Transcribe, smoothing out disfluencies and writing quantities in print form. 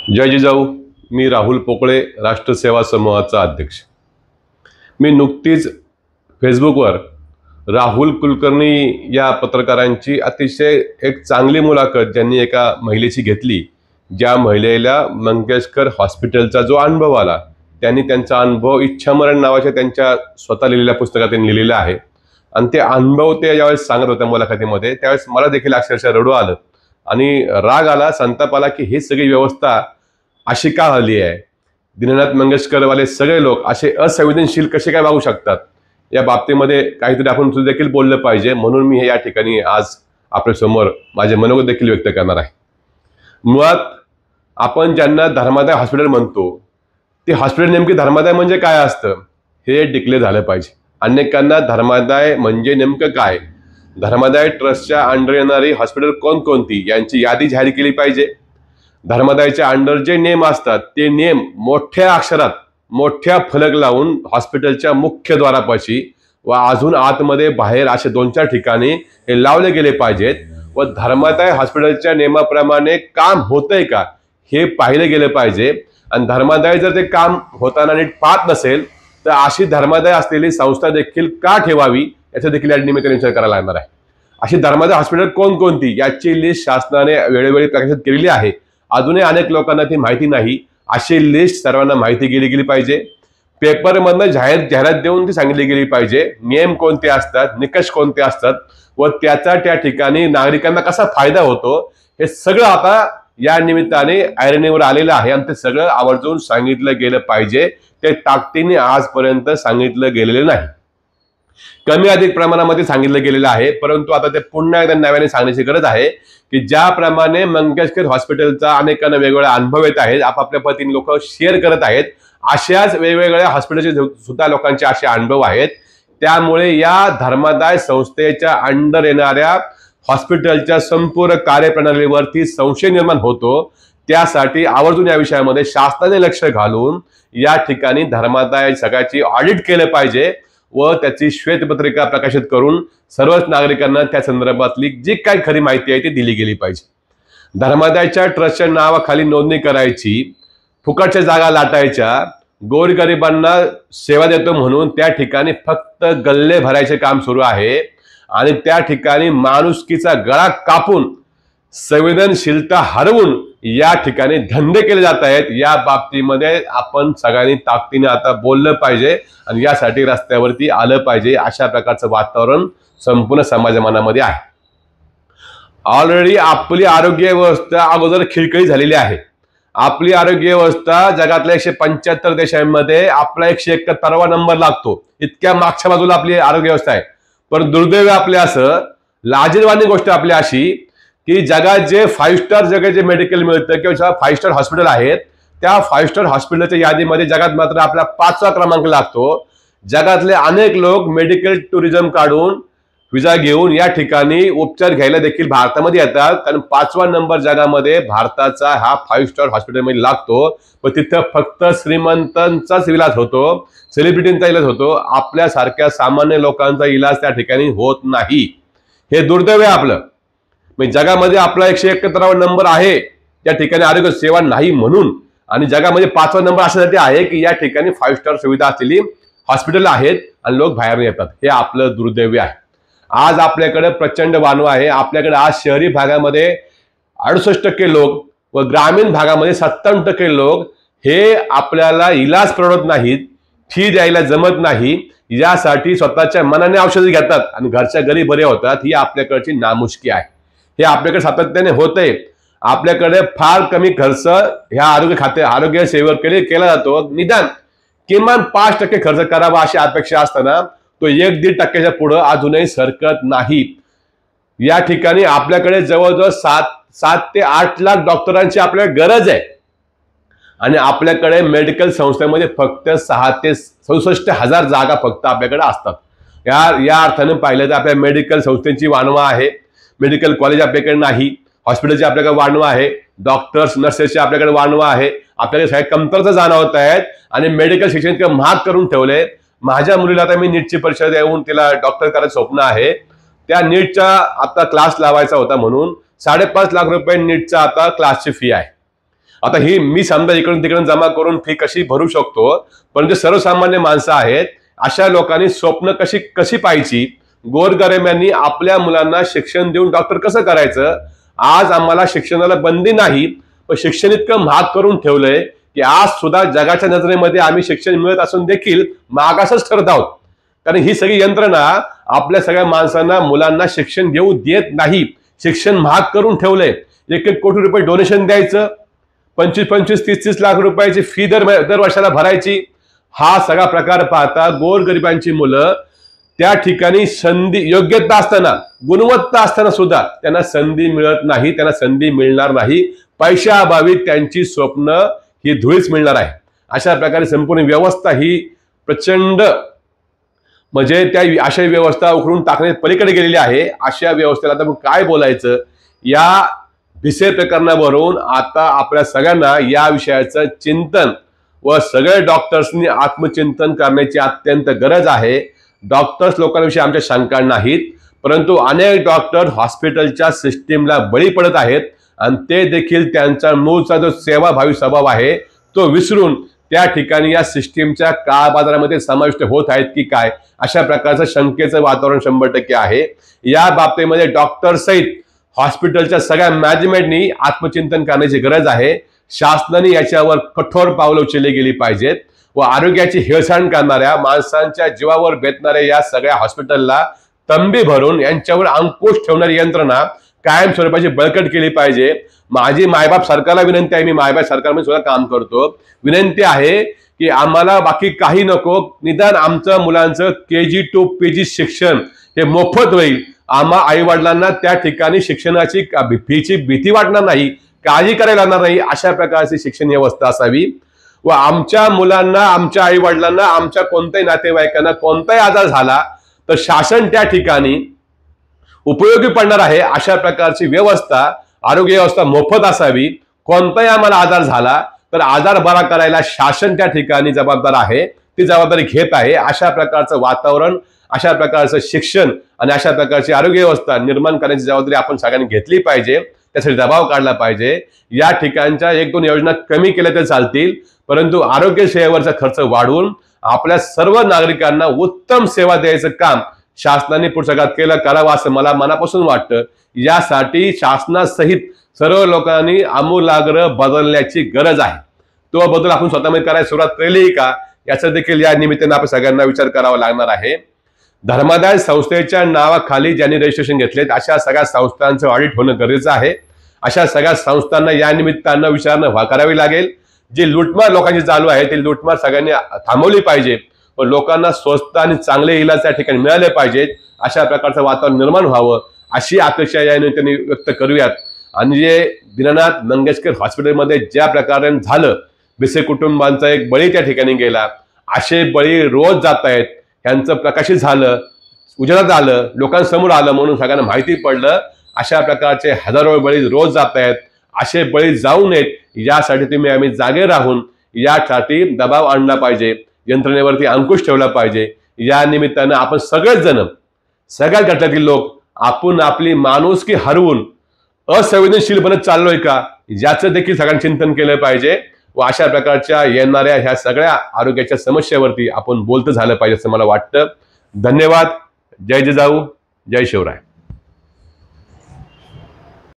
जय जिजाऊ. मी राहुल पोकळे, राष्ट्र सेवा समूहाचा अध्यक्ष. मी नुकतीच फेसबुकवर राहुल कुलकर्णी या पत्रकारांची अतिशय एक चांगली मुलाखत ज्यांनी एका महिलेची घेतली, ज्या महिलेला मंगेशकर हॉस्पिटलचा जो अनुभव आला, त्यांनी त्यांचा अनुभव इच्छामरण नावाच्या त्यांच्या स्वतः लिहिलेल्या पुस्तकात त्यांनी लिहिलेला आहे. आणि ते अनुभव ते ज्यावेळेस सांगत होत्या मुलाखतीमध्ये, त्यावेळेस मला देखील अक्षरशः रडू आलं आणि राग आला, संताप आला की ही सगळी व्यवस्था अशी का हल्ली आहे. दीनानाथ मंगेशकरवाले सगळे लोक असे असंवेदनशील कसे काय वागू शकतात, या बाबतीमध्ये काहीतरी आपण देखील बोललं पाहिजे. म्हणून मी हे या ठिकाणी आज आपल्या समोर माझे मनोगत देखील व्यक्त करणार आहे. मुळात आपण ज्यांना धर्मादाय हॉस्पिटल म्हणतो, ते हॉस्पिटल नेमके धर्मादाय म्हणजे काय असतं हे डिक्लेअर झालं पाहिजे. अनेकांना धर्मादाय म्हणजे नेमकं काय, धर्मादाय ट्रस्टच्या अंडर येणारी हॉस्पिटल कोणकोणती यांची यादी जाहीर केली पाहिजे. धर्मादायच्या अंडर जे नेम असतात ते नेम मोठ्या अक्षरात मोठ्या फलक लावून हॉस्पिटलच्या मुख्यद्वारापाशी व अजून आतमध्ये बाहेर असे 2-4 ठिकाणी हे लावले गेले पाहिजेत. व धर्मादाय हॉस्पिटलच्या नियमाप्रमाणे काम होतंय का हे पाहिलं गेलं पाहिजे. आणि धर्मादाय जर ते काम होताना नीट पाहत नसेल तर अशी धर्मादाय असलेली संस्था देखील का ठेवावी याचा देखील या निमित्ताने विचार करायला लागणार आहे. अशी धर्मादाय हॉस्पिटल कोणकोणती याची लिस्ट शासनाने वेळोवेळी प्रकाशित केलेली आहे. अजूनही अनेक लोकांना ती माहिती नाही. अशी लिस्ट सर्वांना माहिती गेली पाहिजे. पेपरमधनं जाहिरात देऊन ती सांगितली गेली पाहिजे. नियम कोणते असतात, निकष कोणते असतात व त्याचा त्या ठिकाणी नागरिकांना कसा फायदा होतो हे सगळं आता या निमित्ताने ऐरणीवर आलेलं आहे. आणि ते सगळं आवर्जून सांगितलं गेलं पाहिजे. ते ताकदीने आजपर्यंत सांगितलं गेलेलं नाही. कमी अधिक प्रमाणामध्ये सांगितलं गेलेलं आहे, परंतु आता ते पुन्हा एकदा नव्याने सांगण्याची गरज आहे की ज्याप्रमाणे मंगेशकर हॉस्पिटलचा अनेकांना वेगवेगळे अनुभव येत आहेत, आपापल्या पद्धतीने लोक शेअर करत आहेत, अशाच वेगवेगळ्या हॉस्पिटलचे सुद्धा लोकांचे असे अनुभव आहेत. त्यामुळे या धर्मादाय संस्थेच्या अंडर येणाऱ्या हॉस्पिटलच्या संपूर्ण कार्यप्रणालीवरती संशय निर्माण होतो. त्यासाठी आवर्जून या विषयामध्ये शासनाने लक्ष घालून या ठिकाणी धर्मादाय सगळ्याची ऑडिट केलं पाहिजे व त्याची श्वेतपत्रिका प्रकाशित करून सर्वच नागरिकांना त्या संदर्भातली जी काही खरी माहिती आहे ती दिली गेली पाहिजे. धर्मादायच्या ट्रस्टच्या नावाखाली नोंदणी करायची, फुकटच्या जागा लाटायच्या, गोरगरिबांना सेवा देतो म्हणून त्या ठिकाणी फक्त गल्ले भरायचे काम सुरू आहे. आणि त्या ठिकाणी माणुसकीचा गळा कापून संवेदनशीलता हरवून या ठिकाणी धंदे केले जात आहेत. या बाबतीमध्ये आपण सगळ्यांनी ताकदीने आता बोललं पाहिजे आणि यासाठी रस्त्यावरती आलं पाहिजे. अशा प्रकारचं वातावरण संपूर्ण समाजमानामध्ये आहे. ऑलरेडी आपली आरोग्य व्यवस्था अगोदर खिळखिळी झालेली आहे. आपली आरोग्य व्यवस्था जगातल्या 175 देशांमध्ये आपला 171वा नंबर लागतो. इतक्या मागच्या बाजूला आपली आरोग्य व्यवस्था आहे. पण दुर्दैव आपले असं, लाजिरवाणी गोष्ट आपली अशी की जगात जे 5 स्टार जे मेडिकल मिळतं किंवा 5 स्टार हॉस्पिटल आहेत, त्या 5 स्टार हॉस्पिटलच्या यादीमध्ये जगात मात्र आपला 5वा क्रमांक लागतो. जगातले अनेक लोक मेडिकल टुरिझम काढून विजा घेऊन या ठिकाणी उपचार घ्यायला देखील भारतामध्ये येतात, कारण 5वा नंबर जगामध्ये भारताचा हा 5 स्टार हॉस्पिटलमध्ये लागतो. पण तिथं फक्त श्रीमंतांचाच इलाज होतो, सेलिब्रिटींचा इलाज होतो, आपल्यासारख्या सामान्य लोकांचा इलाज त्या ठिकाणी होत नाही. हे दुर्दैव आहे आपलं. म्हणजे जगामध्ये आपला 171वा नंबर आहे त्या ठिकाणी आरोग्य सेवा नाही म्हणून, आणि जगामध्ये 5वा नंबर अशासाठी आहे की या ठिकाणी 5 स्टार सुविधा असलेली हॉस्पिटल आहेत आणि लोक बाहेर येतात. हे आपलं दुर्दैव आहे. आज आपल्याकडे प्रचंड वानवा आहे. आपल्याकडे आज शहरी भागामध्ये 68% लोक व ग्रामीण भागामध्ये 57% लोक हे आपल्याला इलाज परवडत नाहीत, फी द्यायला जमत नाही, यासाठी स्वतःच्या मनाने औषधी घेतात आणि घरच्या घरी बरे होतात. ही आपल्याकडची नामुष्की आहे. हे आपल्याकडे सातत्याने होतंय. आपल्याकडे फार कमी खर्च ह्या आरोग्य सेवेवर केला जातो. निदान किमान 5% खर्च करावा अशी अपेक्षा असताना तो 1-1.5% पुढे अजूनही सरकत नाही. या ठिकाणी आपल्याकडे जवळजवळ 7 ते 8 लाख डॉक्टरांची आपल्याला गरज आहे आणि आपल्याकडे मेडिकल संस्थेमध्ये फक्त 6 ते 67 हजार जागा फक्त आपल्याकडे असतात. या अर्थाने पाहिलं तर आपल्या मेडिकल संस्थेची वानवा आहे. मेडिकल कॉलेज आपल्याकडे नाही, हॉस्पिटलचे आपल्याकडे वानवा आहे, डॉक्टर्स नर्सेसचे आपल्याकडे वानवा आहे. आपल्याकडे सगळ्या कमतरता जाणवत आहेत आणि मेडिकल शिक्षण इतकं महाग करून ठेवले. माझ्या मुलीला आता मी नीटची परीक्षा देऊन तिला डॉक्टर करायचं स्वप्न आहे. त्या नीटचा आता क्लास लावायचा होता म्हणून 5.5 लाख रुपये नीटचा आता क्लासची फी आहे. आता ही मी समजा इकडून तिकडून जमा करून फी कशी भरू शकतो, पण जे सर्वसामान्य माणसं आहेत अशा लोकांनी स्वप्न कशी कशी पाहायची, गोरगरिबांनी आपल्या मुलांना शिक्षण देऊन डॉक्टर कसं करायचं। आज आम्हाला शिक्षणाला बंदी नाही, पण शिक्षण इतकं महाग करून ठेवलंय की आज सुद्धा जगाच्या नजरेमध्ये आम्ही शिक्षण मिळत असून देखील मागासच ठरत आहोत, कारण ही सगळी यंत्रणा आपल्या सगळ्या माणसांना मुलांना शिक्षण घेऊ देत नाही। शिक्षण महाग करून ठेवलंय, 1-1 कोटी रुपये डोनेशन द्यायचं, 25-25, 30-30 लाख रुपयाची फी दर वर्षाला भरायची। हा सगळा प्रकार पाहता गोरगरिबांची मुलं त्या ठिकाणी संधी योग्यता असताना गुणवत्ता असताना सुद्धा त्यांना संधी मिळत नाही, त्यांना संधी मिळणार नाही। पैशाअभावी त्यांची स्वप्न ही धुळीच मिळणार आहे। अशा प्रकारे संपूर्ण व्यवस्था ही प्रचंड म्हणजे त्या अशा व्यवस्था उकरून टाकण्यात पलीकडे गेलेली आहे। अशा व्यवस्थेला आता काय बोलायचं, या भिसे प्रकरणावरून आता आपल्या सगळ्यांना या विषयाचं चिंतन व सगळे डॉक्टर्सनी आत्मचिंतन करण्याची अत्यंत गरज आहे। डॉक्टर्स लोकांविषयी आमच्या शंका नाहीत, परंतु अनेक डॉक्टर हॉस्पिटलच्या सिस्टीमला बळी पडत आहेत आणि ते देखील त्यांचा मूळचा जो सेवाभावी स्वभाव आहे तो विसरून त्या ठिकाणी या सिस्टीमच्या काळबाजारामध्ये समाविष्ट होत आहेत की काय, अशा प्रकारचं शंकेचं वातावरण 100% आहे। या बाबतीमध्ये डॉक्टर सहित हॉस्पिटलच्या सगळ्या मॅनेजमेंटनी आत्मचिंतन करण्याची गरज आहे। शासनाने याच्यावर कठोर पावलं उचलली गेली पाहिजेत व आरोग्याची हेळसांड करणाऱ्या माणसांच्या जीवावर बेतणाऱ्या या सगळ्या हॉस्पिटलला तंबी भरून यांच्यावर अंकुश ठेवणारी यंत्रणा कायम स्वरूपाची बळकट केली पाहिजे। माझी मायबाप सरकारला विनंती आहे, मी मायबाप सरकारमध्ये सुद्धा काम करतो, विनंती आहे की आम्हाला बाकी काही नको, निदान आमच्या मुलांचं KG to PG शिक्षण हे मोफत होईल। आम्हा आई वडिलांना त्या ठिकाणी शिक्षणाची फीची भीती वाटणार नाही, काळजी करायला लागणार नाही, अशा प्रकारची शिक्षण व्यवस्था असावी व आमच्या मुलांना, आमच्या आई वडिलांना, आमच्या कोणत्याही नातेवाईकांना कोणताही आजार झाला तर शासन त्या ठिकाणी उपयोगी पडणार आहे अशा प्रकारची व्यवस्था, आरोग्य व्यवस्था मोफत असावी। कोणताही आम्हाला आजार झाला तर आजार बरा करायला शासन त्या ठिकाणी जबाबदार आहे, ती जबाबदारी घेत आहे। अशा प्रकारचं वातावरण, अशा प्रकारचं शिक्षण आणि अशा प्रकारची आरोग्य व्यवस्था निर्माण करण्याची जबाबदारी आपण सगळ्यांनी घेतली पाहिजे, त्यासाठी दबाव काढला पाहिजे। या ठिकाणच्या 1-2 योजना कमी केल्या तर चालतील, परंतु आरोग्य सेवेवरचा खर्च वाढवून आपल्या सर्व नागरिकांना उत्तम सेवा द्यायचं काम शासनाने पुढच्या काळात केलं करावं असं मला मनापासून वाटतं। यासाठी शासनासहित सर्व लोकांनी आमूलाग्र बदलण्याची गरज आहे। तो बदल आपण स्वतःमध्ये करायला सुरुवात केली का, याचा देखील या निमित्ताने आपण सगळ्यांना विचार करावा लागणार आहे। धर्मादाय संस्थेच्या नावाखाली ज्यांनी रजिस्ट्रेशन घेतलेत अशा सगळ्या संस्थांचं ऑडिट होणं गरजेचं आहे। अशा सगळ्या संस्थांना या निमित्तानं विचारणा करावी लागेल। जी लुटमार लोकांची चालू आहे ती लुटमार सगळ्यांनी थांबवली पाहिजे व लोकांना स्वस्त आणि चांगले इलाज त्या ठिकाणी मिळाले पाहिजेत, अशा प्रकारचं वातावरण निर्माण व्हावं अशी अपेक्षा या निमित्ताने व्यक्त करूयात। आणि जे दीनानाथ मंगेशकर हॉस्पिटलमध्ये ज्या प्रकारे झालं, भिसे कुटुंबांचा एक बळी त्या ठिकाणी गेला, असे बळी रोज जात आहेत, यांचं प्रकाशित झालं, उजेडात आलं, लोकांसमोर आलं म्हणून सगळ्यांना माहिती पडलं। अशा प्रकारचे हजारो बळी रोज जात आहेत, असे बळी जाऊ नयेत यासाठी तुम्ही आम्ही जागे राहून यासाठी दबाव आणला पाहिजे, यंत्रणेवरती अंकुश ठेवला पाहिजे। या निमित्तानं आपण सगळेच जण, सगळ्या गटातील लोक आपण आपली माणुसकी हरवून असंवेदनशील बनत चाललोय का, याचं देखील सगळ्यांनी चिंतन केलं पाहिजे व अशा प्रकारच्या येणाऱ्या ह्या सगळ्या आरोग्याच्या समस्येवरती आपण बोलतं झालं पाहिजे असं मला वाटतं। धन्यवाद। जय जिजाऊ, जय शिवराय।